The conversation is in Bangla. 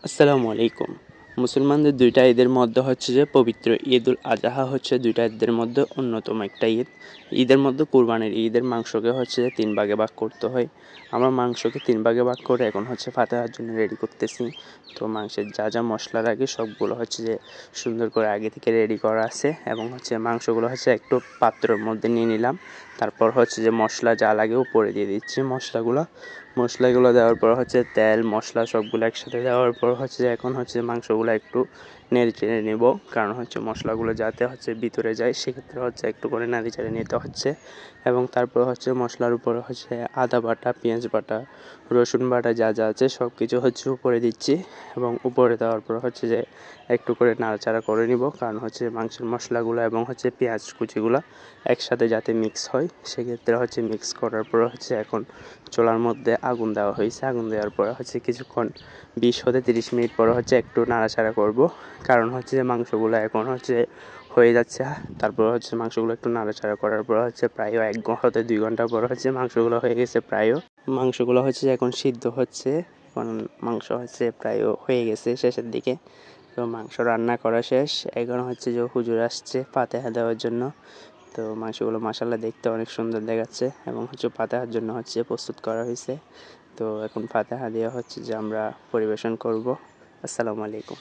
আসসালামু আলাইকুম। মুসলমানদের দুইটা ঈদের মধ্যে হচ্ছে যে পবিত্র ঈদুল আজহা হচ্ছে দুইটা ঈদের মধ্যে অন্যতম একটা ঈদ। ঈদের মধ্যে কুরবানির ঈদের মাংসকে হচ্ছে যে 3 ভাগে ভাগ করতে হয়। আমরা মাংসকে 3 ভাগে ভাগ করে এখন হচ্ছে ফাতেহার জন্য রেডি করতেছি। তো মাংসের যা যা মশলা লাগে সবগুলো হচ্ছে যে সুন্দর করে আগে থেকে রেডি করা আছে, এবং হচ্ছে মাংসগুলো হচ্ছে একটু পাত্রের মধ্যে নিয়ে নিলাম। তারপর হচ্ছে যে মশলা যা লাগে উপরে দিয়ে দিচ্ছি মশলাগুলো দেওয়ার পর হচ্ছে তেল মশলা সবগুলো একসাথে দেওয়ার পর হচ্ছে এখন হচ্ছে মাংসগুলো একটু নেড়ে চেড়ে নেব, কারণ হচ্ছে মশলাগুলো যাতে হচ্ছে ভিতরে যায় সেক্ষেত্রে হচ্ছে একটু করে নেড়ে চেড়ে নিতে হচ্ছে। এবং তারপর হচ্ছে মশলার উপরে হচ্ছে আদা বাটা, পেঁয়াজ বাটা, রসুন বাটা যা যা আছে সব কিছু হচ্ছে উপরে দিচ্ছি, এবং উপরে দেওয়ার পর হচ্ছে যে একটু করে নাড়াচাড়া করে নিব, কারণ হচ্ছে মাংসের মশলাগুলো এবং হচ্ছে পেঁয়াজ কুচিগুলো একসাথে যাতে মিক্স হয় সেক্ষেত্রে হচ্ছে মিক্স করার পর হচ্ছে এখন চুলার মধ্যে আগুন দেওয়া হয়েছে। আগুন দেওয়ার পর হচ্ছে কিছুক্ষণ 20 হতে 30 মিনিট পর হচ্ছে একটু নাড়াচাড়া করব, কারণ হচ্ছে যে মাংসগুলো এখন হচ্ছে হয়ে যাচ্ছে। তারপর হচ্ছে মাংসগুলো একটু নাড়াচাড়া করার পর হচ্ছে প্রায় 1 হতে 2 ঘন্টা পর হচ্ছে মাংসগুলো হয়ে গেছে। মাংসগুলো হচ্ছে এখন সিদ্ধ হচ্ছে, এখন মাংস হচ্ছে প্রায় হয়ে গেছে শেষের দিকে। তো মাংস রান্না করা শেষ, এখন হচ্ছে যে হুজুর আসছে ফাতেহা দেওয়ার জন্য। তো মাংসগুলো মাশাআল্লাহ দেখতে অনেক সুন্দর দেখাচ্ছে, এবং হচ্ছে ফাতেহার জন্য হচ্ছে প্রস্তুত করা হয়েছে। তো এখন ফাতেহা দিয়ে হচ্ছে যে আমরা পরিবেশন করব। আসসালামু আলাইকুম।